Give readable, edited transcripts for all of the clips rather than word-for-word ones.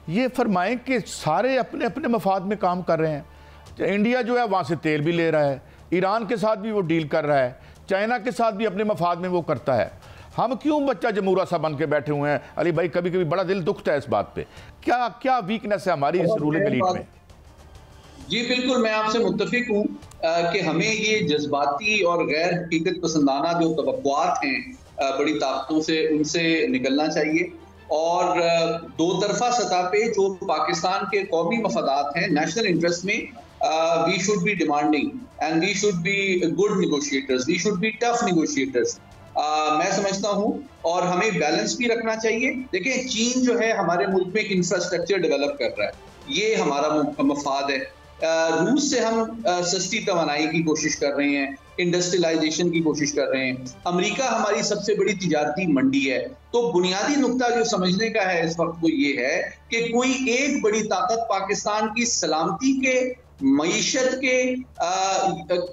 ये फरमाएं कि सारे अपने अपने मफाद में काम कर रहे हैं। इंडिया जो है वहाँ से तेल भी ले रहा है, ईरान के साथ भी वो डील कर रहा है, चाइना के साथ भी अपने मफाद में वो करता है। हम क्यों बच्चा जमूरा सा बन के बैठे हुए हैं? अली भाई, कभी कभी बड़ा दिल दुखता है इस बात पे। क्या क्या वीकनेस है हमारी इस रूलिंग एलीट में? जी बिल्कुल, मैं आपसे मुत्तफिक हूँ कि हमें ये जज्बाती और गैर हकीकत पसंदाना जो तवक्कुआत हैं बड़ी ताकतों से, उनसे निकलना चाहिए और दो तरफा सतह पे जो पाकिस्तान के कौमी मफादात हैं, नेशनल इंटरेस्ट में, we should be demanding and we should be good negotiators, we should be tough negotiators. मैं समझता हूँ और हमें बैलेंस भी रखना चाहिए। देखिए, चीन जो है हमारे मुल्क में एक इंफ्रास्ट्रक्चर डेवलप कर रहा है, ये हमारा मफाद है। रूस से हम सस्ती तवानाई की कोशिश कर रहे हैं, इंडस्ट्रियलाइजेशन की कोशिश कर रहे हैं। अमेरिका हमारी सबसे बड़ी तिजारती मंडी है। तो बुनियादी नुक्ता जो समझने का है इस वक्त वो ये है कि कोई एक बड़ी ताकत पाकिस्तान की सलामती के, मईशत के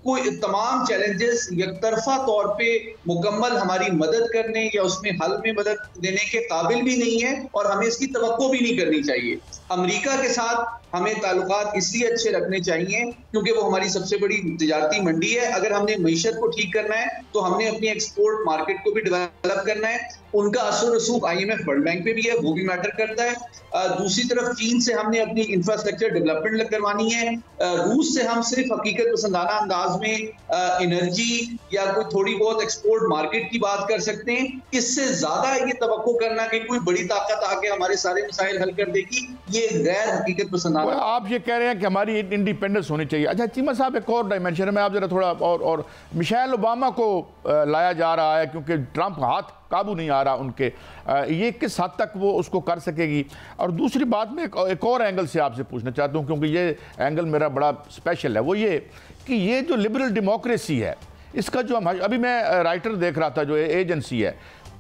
कोई तमाम चैलेंजेस यकतरफा तौर पे मुकम्मल हमारी मदद करने या उसमें हल में मदद देने के काबिल भी नहीं है और हमें इसकी तवक्को भी नहीं करनी चाहिए। अमेरिका के साथ हमें ताल्लुकात इसलिए अच्छे रखने चाहिए क्योंकि वो हमारी सबसे बड़ी तिजारती मंडी है। अगर हमने मईशत को ठीक करना है तो हमने अपनी एक्सपोर्ट मार्केट को भी डेवलप करना है। उनका असर रसूख IMF वर्ल्ड बैंक पे भी है, वो भी मैटर करता है। दूसरी तरफ चीन से हमने अपनी इंफ्रास्ट्रक्चर डेवलपमेंट करवानी है। रूस से हम सिर्फ हकीकत पसंदाना अंदाज में एनर्जी या कोई थोड़ी बहुत एक्सपोर्ट मार्केट की बात कर सकते हैं। इससे ज्यादा ये तवक्को करना कि कोई बड़ी ताकत आके हमारे सारे मसाइल हल कर देगी, ये गैर हकीकत पसंदाना। आप ये कह रहे हैं कि हमारी इंडिपेंडेंस होनी चाहिए। अच्छा चीमा साहब, एक और डायमेंशन में आप जरा थोड़ा और मिशेल ओबामा को लाया जा रहा है क्योंकि ट्रंप हाथ काबू नहीं आ रहा उनके, ये किस हद तक वो उसको कर सकेगी? और दूसरी बात मैं एक और एंगल से आपसे पूछना चाहता हूँ क्योंकि ये एंगल मेरा बड़ा स्पेशल है, वो ये कि ये जो लिबरल डेमोक्रेसी है इसका जो हम अभी मैं राइटर देख रहा था जो एजेंसी है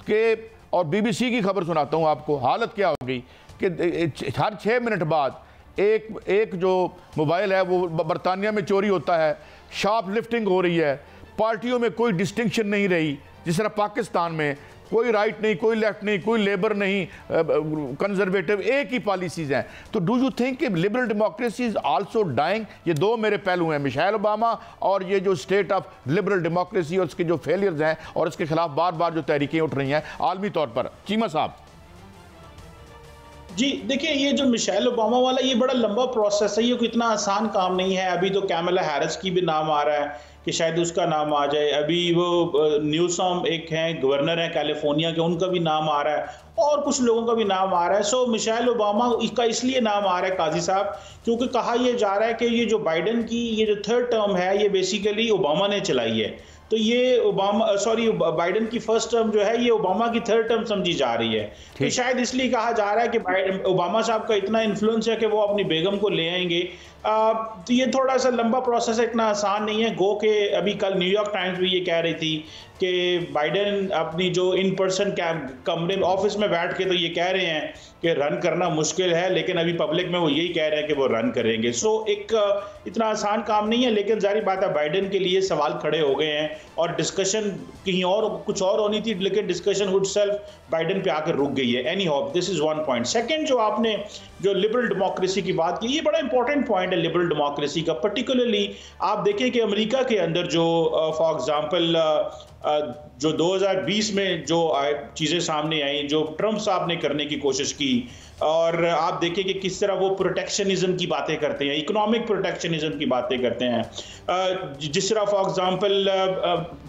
कि, और BBC की खबर सुनाता हूँ आपको, हालत क्या हो गई कि हर 6 मिनट बाद एक जो मोबाइल है वो बरतानिया में चोरी होता है, शार्प लिफ्टिंग हो रही है, पार्टियों में कोई डिस्टिंक्शन नहीं रही जिस तरह पाकिस्तान में कोई राइट नहीं, कोई लेफ्ट नहीं, कोई लेबर नहीं, कंजर्वेटिव, एक ही पॉलिसीज हैं। तो डू यू थिंक कि liberal democracy is also dying? ये दो मेरे पहलू हैं, मिशेल ओबामा और ये जो स्टेट ऑफ लिबरल डेमोक्रेसी और उसके जो फेलियर्स हैं और इसके खिलाफ बार बार जो तहरीकें उठ रही हैं आलमी तौर पर। चीमा साहब जी देखिए, ये जो मिशेल ओबामा वाला ये बड़ा लंबा प्रोसेस है, ये कोई इतना आसान काम नहीं है। अभी तो कैमला हैरिस की भी नाम आ रहा है कि शायद उसका नाम आ जाए। अभी वो न्यूसॉम एक हैं, गवर्नर हैं कैलिफोर्निया के, उनका भी नाम आ रहा है और कुछ लोगों का भी नाम आ रहा है। सो मिशेल ओबामा इसका इसलिए नाम आ रहा है काजी साहब क्योंकि कहा यह जा रहा है कि ये जो बाइडेन की ये जो 3rd टर्म है ये बेसिकली ओबामा ने चलाई है। तो ये बाइडेन की 1st टर्म जो है ये ओबामा की 3rd टर्म समझी जा रही है। तो शायद इसलिए कहा जा रहा है कि ओबामा साहब का इतना इन्फ्लुएंस है कि वो अपनी बेगम को ले आएंगे। तो ये थोड़ा सा लंबा प्रोसेस है, इतना आसान नहीं है। गो के अभी कल न्यूयॉर्क टाइम्स भी ये कह रही थी कि बाइडेन अपनी जो इन पर्सन कमरे में ऑफिस में बैठ के तो ये कह रहे हैं कि रन करना मुश्किल है, लेकिन अभी पब्लिक में वो यही कह रहे हैं कि वो रन करेंगे। सो एक इतना आसान काम नहीं है, लेकिन जाहिर बात है बाइडेन के लिए सवाल खड़े हो गए हैं और डिस्कशन कहीं और कुछ और होनी थी, लेकिन डिस्कशन खुद सेल्फ बाइडेन पे आकर रुक गई है। Any how this is one point. Second, जो आपने जो लिबरल डेमोक्रेसी की बात की, ये बड़ा इंपॉर्टेंट पॉइंट है लिबरल डेमोक्रेसी का। पर्टिकुलरली आप देखें कि अमेरिका के अंदर जो फॉर एग्जांपल जो 2020 में जो चीज़ें सामने आई, जो ट्रंप साहब ने करने की कोशिश की, और आप देखें कि किस तरह वो प्रोटेक्शनिज्म की बातें करते हैं, इकोनॉमिक प्रोटेक्शनिज्म की बातें करते हैं। जिस तरह फॉर एग्जांपल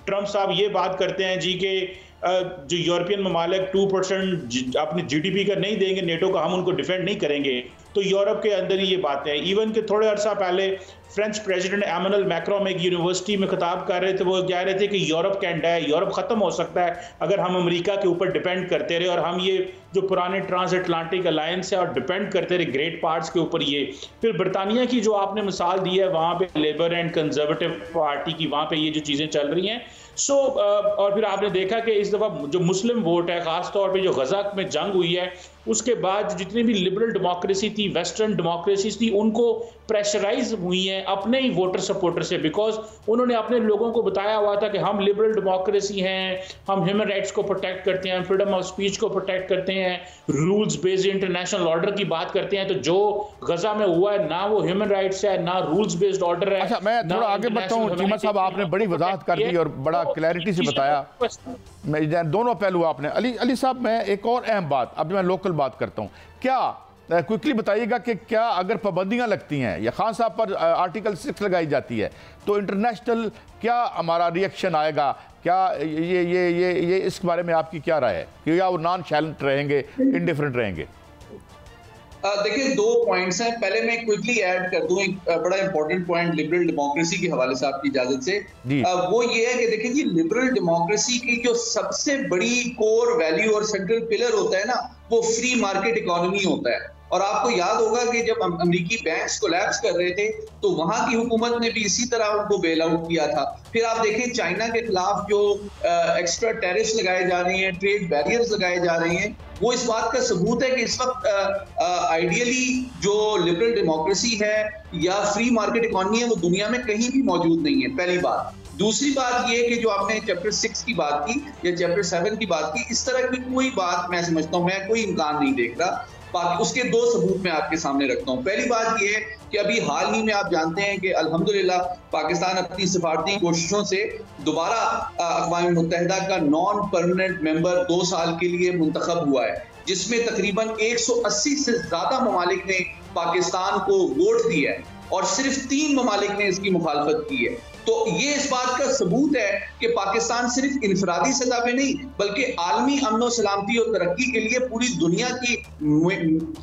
ट्रंप साहब ये बात करते हैं जी कि जो यूरोपियन ममालिक 2% अपनी GDP का नहीं देंगे नेटो का, हम उनको डिफेंड नहीं करेंगे। तो यूरोप के अंदर ही ये बातें हैं। इवन के थोड़े अर्सा पहले फ्रेंच प्रेसिडेंट एमैनुअल मैक्रोन एक यूनिवर्सिटी में खिताब कर रहे थे, वो कह रहे थे कि यूरोप कैन डाई, यूरोप खत्म हो सकता है अगर हम अमेरिका के ऊपर डिपेंड करते रहे, और हम ये जो पुराने ट्रांस अटलांटिक अलायंस है और डिपेंड करते रहे ग्रेट पार्ट्स के ऊपर। ये फिर बरतानिया की जो आपने मिसाल दी है, वहाँ पे लेबर एंड कंजर्वेटिव पार्टी की वहाँ पे ये जो चीज़ें चल रही हैं। सो और फिर आपने देखा कि इस दफ़ा जो मुस्लिम वोट है, ख़ास तौर पे जो गज़ा में जंग हुई है उसके बाद जितनी भी लिबरल डेमोक्रेसी थी, वेस्टर्न डेमोक्रेसी थी, उनको प्रेशराइज हुई हैं अपने ही वोटर सपोर्टर से, बिकॉज उन्होंने अपने लोगों को बताया हुआ था कि हम लिबरल डेमोक्रेसी हैं, हम ह्यूमन राइट्स को प्रोटेक्ट करते हैं, फ्रीडम ऑफ स्पीच को प्रोटेक्ट करते हैं, रूल्स बेस्ड इंटरनेशनल ऑर्डर की बात करते हैं। तो जो गजा में हुआ है ना वो ह्यूमन राइट्स है ना रूल्स बेस्ड ऑर्डर है। अच्छा, मैं थोड़ा आगे बढ़ता हूँ। चीमा साहब, आपने बड़ी वजाहत कर दी और बड़ा क्लैरिटी से बताया, मैं दोनों पहलू आपने। अली साहब, मैं एक और अहम बात, अब मैं लोकल बात करता हूँ, क्या क्विकली बताइएगा कि क्या अगर पाबंदियां लगती हैं या खान साहब पर आर्टिकल 6 लगाई जाती है तो इंटरनेशनल क्या हमारा रिएक्शन आएगा? क्या ये इस बारे में आपकी क्या राय है कि या वो नॉन शैलेंट रहेंगे, इनडिफरेंट रहेंगे? देखिए, 2 पॉइंट्स हैं। पहले मैं क्विकली ऐड कर दूं एक बड़ा इंपॉर्टेंट पॉइंट लिबरल डेमोक्रेसी के हवाले से, आपकी इजाजत से। वो ये है कि देखिए जी, लिबरल डेमोक्रेसी की जो सबसे बड़ी कोर वैल्यू और सेंट्रल पिलर होता है ना, वो फ्री मार्केट इकोनॉमी होता है। और आपको याद होगा कि जब अमेरिकी बैंक्स कोलैप्स कर रहे थे तो वहां की हुकूमत ने भी इसी तरह उनको बेल आउट किया था। फिर आप देखें चाइना के खिलाफ जो एक्स्ट्रा टैरिफ्स लगाए जा रहे हैं, ट्रेड बैरियर्स लगाए जा रहे हैं, वो इस बात का सबूत है कि इस वक्त आइडियली जो लिबरल डेमोक्रेसी है या फ्री मार्केट इकोनॉमी है वो दुनिया में कहीं भी मौजूद नहीं है, पहली बात। दूसरी बात ये कि जो आपने चैप्टर 6 की बात की या चैप्टर 7 की बात की, इस तरह की कोई बात मैं समझता हूँ, मैं कोई इम्कान नहीं देख रहा। उसके 2 सबूत मैं आपके सामने रखता हूँ। पहली बात यह है कि अभी हाल ही में आप जानते हैं कि अल्हम्दुलिल्लाह पाकिस्तान अपनी सिफारती कोशिशों से दोबारा अक़वाम मुत्तहिदा का नॉन परमानेंट मेंबर 2 साल के लिए मुंतखब हुआ है, जिसमें तकरीबन 180 से ज्यादा ममालिक ने पाकिस्तान को वोट दिया है और सिर्फ 3 ममालिक ने इसकी मुखालफत की है। तो ये इस बात का सबूत है कि पाकिस्तान सिर्फ इनफरादी सतह पे नहीं बल्कि आलमी अमन और सलामती और तरक्की के लिए पूरी दुनिया की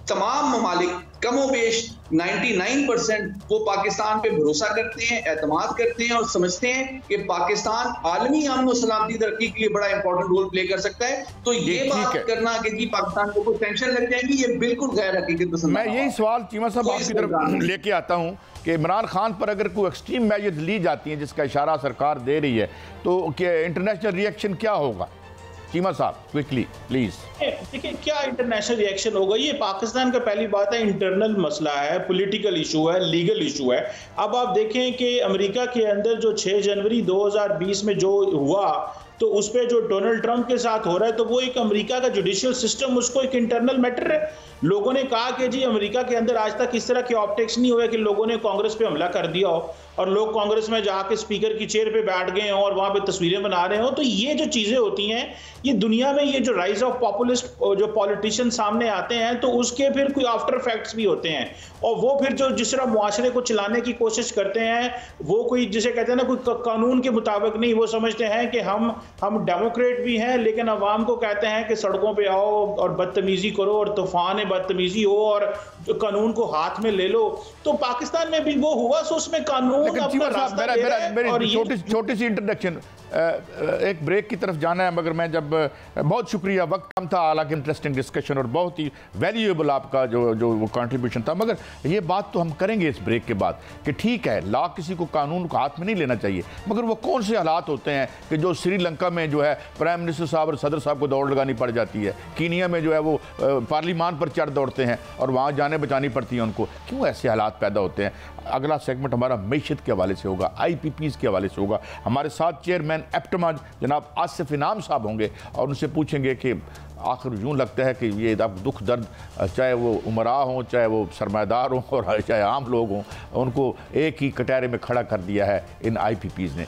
तमाम ममालिक कमोबेश 99% वो पाकिस्तान पे भरोसा करते हैं, एतमाद करते हैं और समझते हैं कि पाकिस्तान आलमी अमन और सलामती तरक्की के लिए बड़ा इंपॉर्टेंट रोल प्ले कर सकता है। तो ये बात करना कि जी पाकिस्तान को कोई टेंशन लग जाएगी, ये बिल्कुल गैर हकीकत पसंद। मैं यही सवाल चीमा साहब आपकी तरफ लेके आता हूँ कि इमरान खान पर अगर कोई एक्सट्रीम मेजर्स ली जाती हैं जिसका इशारा सरकार दे रही है तो क्या इंटरनेशनल रिएक्शन क्या होगा? चीमा साहब क्विकली प्लीज। देखिए, क्या इंटरनेशनल रिएक्शन होगा? ये पाकिस्तान का पहली बात है इंटरनल मसला है, पॉलिटिकल इशू है, लीगल इशू है। अब आप देखें कि अमेरिका के अंदर जो 6 जनवरी 2020 में जो हुआ तो उस पर जो डोनाल्ड ट्रंप के साथ हो रहा है तो वो एक अमेरिका का जुडिशियल सिस्टम, उसको एक इंटरनल मैटर है। लोगों ने कहा कि जी अमेरिका के अंदर आज तक इस तरह के ऑप्टिक्स नहीं हुए कि लोगों ने कांग्रेस पे हमला कर दिया हो और लोग कांग्रेस में जाके स्पीकर की चेयर पे बैठ गए हों और वहां पे तस्वीरें बना रहे हो। तो ये जो चीजें होती हैं, ये दुनिया में ये जो राइज ऑफ पॉपुलिस्ट जो पॉलिटिशियन सामने आते हैं तो उसके फिर कोई आफ्टर इफेक्ट्स भी होते हैं और वो फिर जो जिस तरह मुआशरे को चलाने की कोशिश करते हैं वो कोई जिसे कहते हैं ना कोई कानून के मुताबिक नहीं, वो समझते हैं कि हम डेमोक्रेट भी हैं लेकिन अवाम को कहते हैं कि सड़कों पे आओ और बदतमीजी करो और तूफान बदतमीजी हो और कानून को हाथ में ले लो। तो पाकिस्तान में भी वो हुआ, सो उसमें कानून अपना रास्ता दे रहा है। और छोटी सी इंट्रोडक्शन, एक ब्रेक की तरफ जाना है मगर मैं जब बहुत शुक्रिया, वक्त कम था, हालांकि इंटरेस्टिंग डिस्कशन और बहुत ही वैल्यूएबल आपका जो वो कंट्रीब्यूशन था। मगर ये बात तो हम करेंगे इस ब्रेक के बाद कि ठीक है लॉ किसी को कानून को हाथ में नहीं लेना चाहिए, मगर वो कौन से हालात होते हैं कि जो श्रीलंका में जो है प्राइम मिनिस्टर साहब और सदर साहब को दौड़ लगानी पड़ जाती है, कीनिया में जो है वो पार्लियामान पर चढ़ दौड़ते हैं और वहाँ जाने बचानी पड़ती है उनको, क्यों ऐसे हालात पैदा होते हैं? अगला सेगमेंट हमारा मैशत के हवाले से होगा, IPPs के हवाले से होगा। हमारे साथ चेयरमैन एप्टमा जनाब आसिफ इनाम साहब होंगे और उनसे पूछेंगे कि आखिर यूँ लगता है कि ये दुख दर्द चाहे वो उमरा हों, चाहे वो सरमायादार हों और चाहे आम लोग हों, उनको एक ही कटहरे में खड़ा कर दिया है इन IPPs ने।